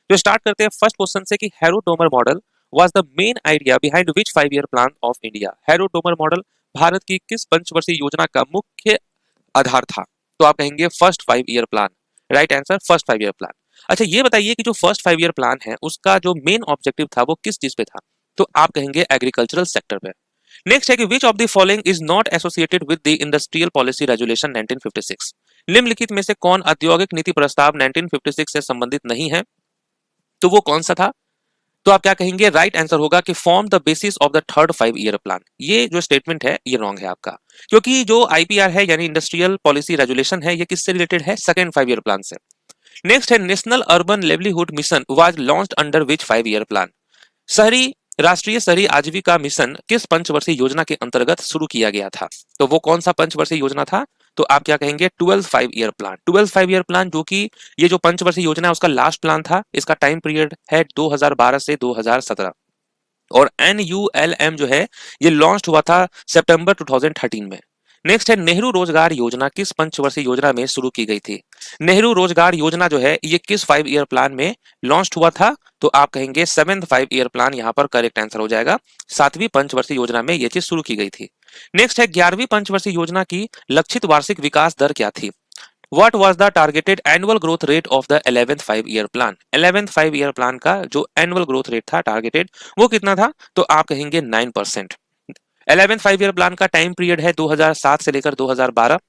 तो स्टार्ट करते हैं फर्स्ट क्वेश्चन से कि harrow-Domar model was the main idea behind which 5 year plan of India. Harrow-Domar model Bharat की किस पंचवर्षीय योजना का मुख्य आधार था? तो आप कहेंगे first 5 year plan. Right answer first 5 year plan. अच्छा ये बताइए कि जो फर्स्ट 5 ईयर प्लान है उसका जो मेन ऑब्जेक्टिव था वो किस चीज पे था? तो आप कहेंगे एग्रीकल्चरल सेक्टर पे। नेक्स्ट है कि which of the following is not associated with the industrial policy resolution 1956। निम्नलिखित में से कौन औद्योगिक नीति प्रस्ताव 1956 से संबंधित नहीं है? तो वो कौन सा था? तो आप क्या कहेंगे? राइट आंसर होगा कि form the basis of the third 5 year plan. ये जो स्टेटमेंट है ये रॉन्ग है आपका, क्योंकि जो आईपीआर है यानी इंडस्ट्रियल पॉलिसी रेजुलेशन है ये किससे रिलेटेड है? सेकंड 5 ईयर प्लान से। नेक्स्ट है national urban livelihood mission was launched under which 5 year plan. शहरी राष्ट्रीय शहरी आजीविका मिशन किस पंचवर्षीय योजना के अंतर्गत शुरू किया गया था? तो वो कौन सा पंचवर्षीय योजना था? तो आप क्या कहेंगे? 12 5 ईयर प्लान। 12 5 ईयर प्लान जो कि ये जो पंचवर्षीय योजना है उसका लास्ट प्लान था। इसका टाइम पीरियड है 2012 से 2017 और NULM जो है ये लॉन्च हुआ था सितंबर 2013 में। नेक्स्ट है नेहरू रोजगार योजना किस पंचवर्षीय योजना में शुरू की गई थी? नेहरू रोजगार योजना जो है ये किस 5 ईयर प्लान में लॉन्च हुआ था? तो आप कहेंगे 7th 5 ईयर प्लान यहाँ पर करेक्ट आंसर हो जाएगा। 7वीं पंचवर्षीय योजना में ये चीज शुरू की गई थी। नेक्स्ट है 11वीं पंचवर्षीय योजना की लक्षित वार्षिक विकास दर क्या थी? What was the targeted annual growth rate of the 11th 5 year plan? 11th 5 year plan का जो annual growth rate था targeted वो कितना था? तो आप कहेंगे 9%। 11th 5 year plan का टाइम पीरियड है 2007 से लेकर 2012।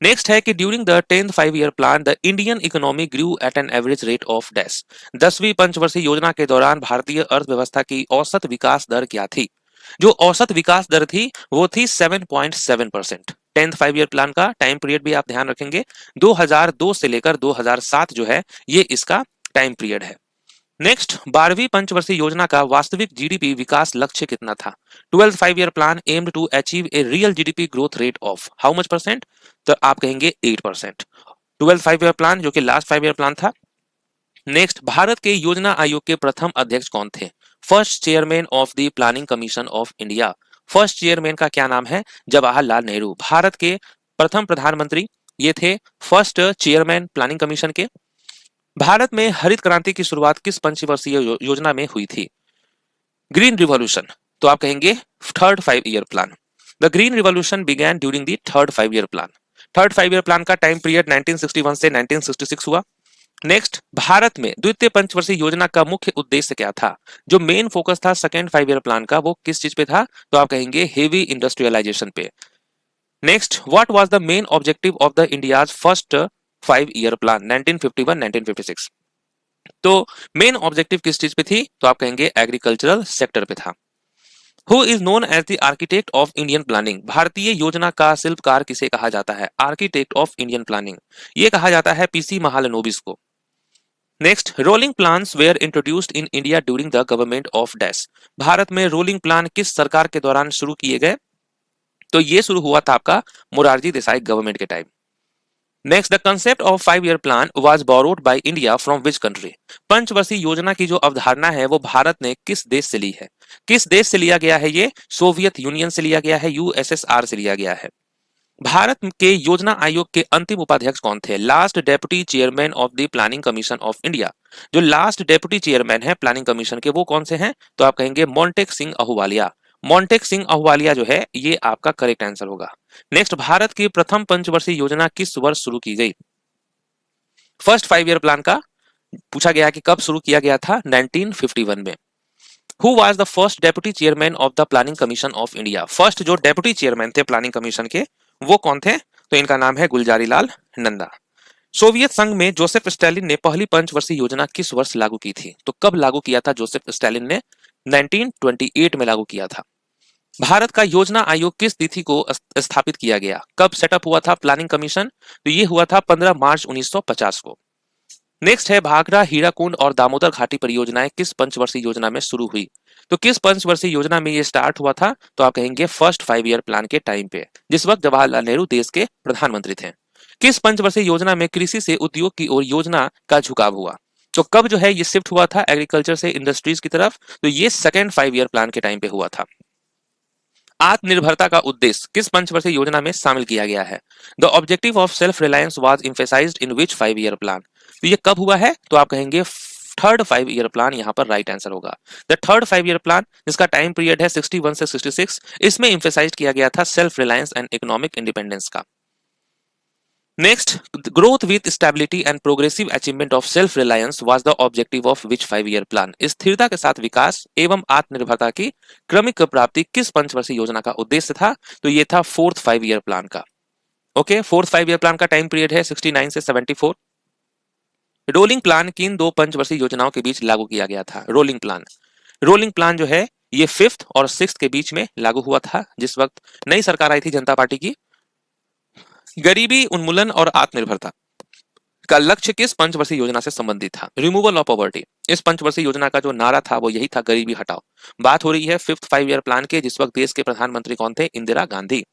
नेक्स्ट है कि during the 10th 5 year plan the Indian economy grew at an average rate of dash. 10वीं पंचवर्षीय योजना के दौरान भारतीय अर्थव्यवस्था की औसत विकास दर क्या थी? जो औसत विकास दर थी वो थी 7.7%। 10th 5 ईयर प्लान का टाइम पीरियड भी आप ध्यान रखेंगे 2002 से लेकर 2007 जो है ये इसका टाइम पीरियड है। नेक्स्ट 12वीं पंचवर्षीय योजना का वास्तविक जीडीपी विकास लक्ष्य कितना था? 12th 5 year plan aimed to achieve a real GDP growth rate of how much percent? तो आप कहेंगे 8%। 12th 5 ईयर प्लान जो कि लास्ट 5 ईयर प्लान था। नेक्स्ट भारत के योजना आयोग के प्रथम अध्यक्ष कौन थे? First chairman of the planning commission of India. First chairman का क्या नाम है? जवाहरलाल नेहरू। भारत के प्रथम प्रधानमंत्री ये थे फर्स्ट चेयरमैन प्लानिंग कमीशन के। भारत में हरित क्रांति की शुरुआत किस पंचवर्षीय योजना में हुई थी? Green revolution. तो आप कहेंगे third 5 year plan. The green revolution began during the third 5 year plan. Third 5 year plan का टाइम पीरियड 1961 से 1966 हुआ। नेक्स्ट भारत में द्वितीय पंचवर्षीय योजना का मुख्य उद्देश्य क्या था? जो मेन फोकस था सेकेंड 5 ईयर प्लान का वो किस चीज पे था? तो आप कहेंगे हेवी इंडस्ट्रियलाइजेशन पे। Next what was the main objective of the India's first 5 year plan 1951-1956। तो मेन ऑब्जेक्टिव किस चीज पे थी? तो आप कहेंगे एग्रीकल्चरल सेक्टर पे था। Who is known as the architect of Indian planning. भारतीय योजना का शिल्पकार किसे कहा जाता है? आर्किटेक्ट ऑफ इंडियन प्लानिंग ये कहा जाता है पीसी महालनोबिस को। Next rolling plans were introduced in India during the government of dash. भारत में रोलिंग प्लान किस सरकार के दौरान शुरू किए गए? तो ये शुरू हुआ था आपका मोरारजी देसाई गवर्नमेंट के time. Next the concept of 5 year plan was borrowed by India from which country. पंचवर्षीय योजना की जो अवधारणा है वो भारत ने किस देश से ली है? किस देश से लिया गया है? ये सोवियत यूनियन से लिया गया है, यूएसएसआर से लिया गया है। भारत के योजना आयोग के अंतिम उपाध्यक्ष कौन थे? Last deputy chairman of the planning commission of India. जो लास्ट डेप्यूटी चेयरमैन है प्लानिंग कमीशन के वो कौन से हैं? तो आप कहेंगे मोंटेक सिंह अहूवालिया। मोंटेक सिंह अहूवालिया जो है ये आपका करेक्ट आंसर होगा। नेक्स्ट भारत की प्रथम पंचवर्षीय योजना किस वर्ष शुरू की गई? फर्स्ट 5 ईयर प्लान का पूछा गया कि कब शुरू किया गया था? 1951 में। Who was the first deputy chairman of the planning commission of India. First जो डेप्यूटी चेयरमैन थे प्लानिंग कमीशन के वो कौन थे? तो इनका नाम है गुलजारी लाल नंदा। सोवियत संघ में जोसेफ स्टालिन ने पहली पंचवर्षीय योजना किस वर्ष लागू की थी? तो कब लागू किया था जोसेफ स्टालिन ने? 1928 में लागू किया था। भारत का योजना आयोग किस तिथि को स्थापित किया गया? कब सेटअप हुआ था प्लानिंग कमीशन? तो ये हुआ था 15 मार्च 1950 को। नेक्स्ट है भाखड़ा हीराकुंड और दामोदर घाटी परियोजनाएं किस पंचवर्षीय योजना में शुरू हुई? तो किस पंचवर्षीय योजना में ये स्टार्ट हुआ था? तो आप कहेंगे फर्स्ट 5 ईयर प्लान के टाइम पे, जिस वक्त जवाहरलाल नेहरू देश के प्रधानमंत्री थे। किस पंचवर्षीय योजना में कृषि से उद्योग की ओर योजना का झुकाव हुआ? तो कब जो है ये शिफ्ट हुआ था एग्रीकल्चर से इंडस्ट्रीज की तरफ? तो ये सेकेंड 5 ईयर प्लान के टाइम पे हुआ था। आत्मनिर्भरता का उद्देश्य किस पंचवर्षीय योजना में शामिल किया गया है? The objective of self reliance was emphasised in which 5 year plan. तो ये कब हुआ है? तो आप कहेंगे थर्ड 5 ईयर प्लान यहाँ पर राइट आंसर होगा। द थर्ड 5 ईयर प्लान जिसका टाइम पीरियड है 61 से 66, इसमें इंफेसाइज किया गया था self reliance and economic independence का। Next, growth with stability and progressive achievement of self reliance was the objective of which 5 year plan. स्थिरता के साथ विकास एवं आत्मनिर्भरता की क्रमिक प्राप्ति किस पंचवर्षीय योजना का उद्देश्य था? तो ये था फोर्थ 5 ईयर प्लान का। ओके, फोर्थ 5 ईयर प्लान का टाइम पीरियड है 69 से 74। रोलिंग प्लान किन दो पंचवर्षीय योजनाओं के बीच लागू किया गया था? रोलिंग प्लान जो है ये फिफ्थ और सिक्स के बीच में लागू हुआ था, जिस वक्त नई सरकार आई थी जनता पार्टी की। गरीबी उन्मूलन और आत्मनिर्भरता का लक्ष्य किस पंचवर्षीय योजना से संबंधित था? Removal of poverty. इस पंचवर्षीय योजना का जो नारा था वो यही था, गरीबी हटाओ। बात हो रही है फिफ्थ 5 ईयर प्लान के, जिस वक्त देश के प्रधानमंत्री कौन थे? इंदिरा गांधी।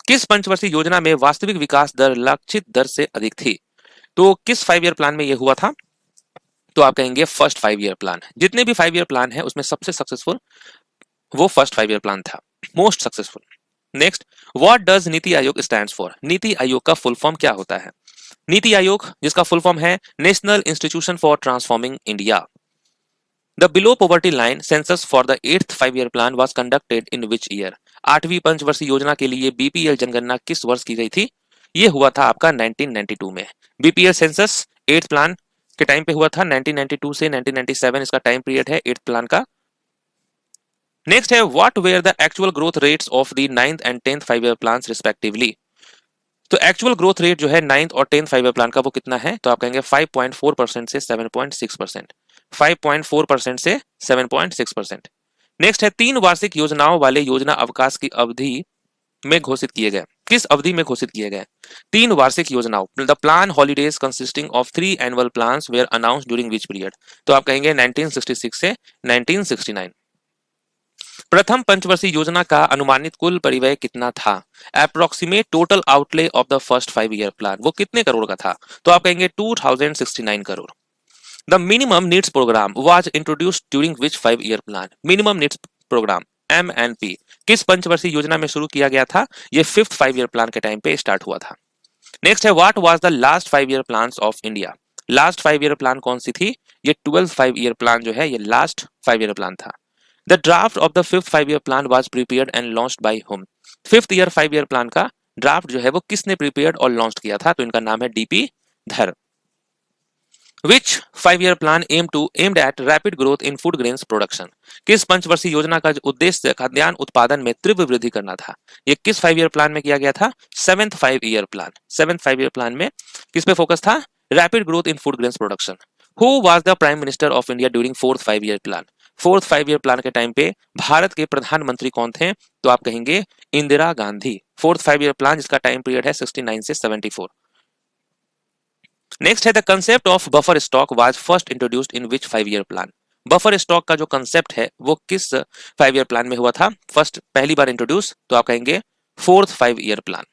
किस पंचवर्षीय योजना में वास्तविक विकास दर लक्षित दर से अधिक थी? तो किस 5 ईयर प्लान में यह हुआ था? तो आप कहेंगे फर्स्ट 5 ईयर प्लान। जितने भी 5 ईयर प्लान है उसमें सबसे सक्सेसफुल वो फर्स्ट 5 ईयर प्लान था, most successful. Next, what does NITI Aayog stands for? NITI Aayog का फुल फॉर्म क्या होता है? नीति आयोग जिसका फुल फॉर्म है national institution for transforming India. The below poverty line census for the 8th 5 year plan was conducted in which year? 8वीं पंचवर्षीय योजना के लिए बीपीएल जनगणना किस वर्ष की गई थी? ये हुआ था आपका 1992 में। बीपीएल सेंसस 8th प्लान के टाइम पे हुआ था, 1992 से 1997 इसका टाइम पीरियड है 8th प्लान का। नेक्स्ट है, what were the actual growth rates of the 9th and 10th 5 year plans respectively? तो एक्चुअल ग्रोथ रेट जो है 9th और 10th 5 ईयर प्लान का वो कितना है? तो आप कहेंगे 5.4% से 7.6%। 5.4% से 7.6%। नेक्स्ट है, 3 वार्षिक योजनाओं वाले योजना अवकाश की अवधि में घोषित किए गए। किस अवधि में घोषित किए गए? 3 वार्षिक योजनाओं। The plan holidays consisting of 3 annual plans were announced during which period? तो आप कहेंगे 1966 से 1969। प्रथम पंचवर्षीय योजना का अनुमानित कुल परिव्यय कितना था? Approximate total outlay of the first 5 year plan वो कितने करोड़ का था? तो आप कहेंगे 2069 crore. The minimum needs program was introduced during which 5 year plan? Minimum needs program MNP किस पंचवर्षीय योजना में शुरू किया गया था? ये फिफ्थ 5 ईयर प्लान के टाइम पे स्टार्ट हुआ था। नेक्स्ट है, what was the last 5 year plans of India? Last 5 year plan कौन सी थी? ये 12th 5 ईयर प्लान जो है ये लास्ट 5 ईयर प्लान था। The draft of the fifth 5 year plan was prepared and launched by whom? Fifth year 5 year plan का draft जो है वो किसने प्रिपेयर्ड और लॉन्च किया था? तो इनका नाम है DP धर। Which 5 year plan aimed at rapid growth in food grains production? किस पंचवर्षीय योजना का उद्देश्य खाद्यान्न उत्पादन में तीव्र वृद्धि करना था? ये किस 5 ईयर प्लान में किया गया था? 7th 5 year plan. 7th 5 year plan में किस पे फोकस था? Rapid growth in food grains production. Who was the prime minister of India during 4th 5 year plan? 4th 5 year plan के टाइम पे भारत के प्रधानमंत्री कौन थे? तो आप कहेंगे Indira Gandhi. 4th 5 year plan जिसका टाइम पीरियड है 69 से 74। नेक्स्ट है, the concept of buffer stock was first introduced in which 5 year plan? Buffer stock का जो कंसेप्ट है वो किस 5 ईयर प्लान में हुआ था? फर्स्ट पहली बार इंट्रोड्यूस, तो आप कहेंगे 4th 5 year plan.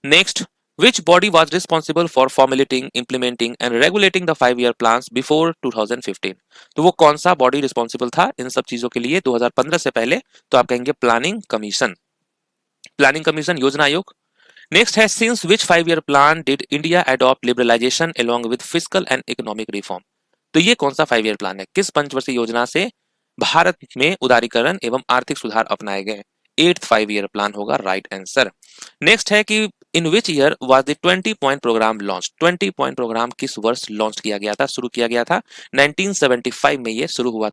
Next, which body was responsible for formulating, implementing and regulating the 5 year plans before 2015? तो वो कौन सा बॉडी रिस्पॉन्सिबल था इन सब चीजों के लिए 2015 से पहले? तो आप कहेंगे प्लानिंग कमीशन। प्लानिंग कमीशन, योजना आयोग। नेक्स्ट है, since which 5 year plan did India adopt liberalisation along with fiscal and economic reform? तो ये कौन सा 5 ईयर प्लान है? किस पंचवर्षीय योजना से भारत में उदारीकरण एवं आर्थिक सुधार अपनाए गए? 8th 5 ईयर प्लान होगा राइट आंसर। नेक्स्ट है कि in which year was the 20 point programme launch? 20 point programme किस वर्ष लॉन्च किया गया था, शुरू किया गया था? 1975 में ये शुरू हुआ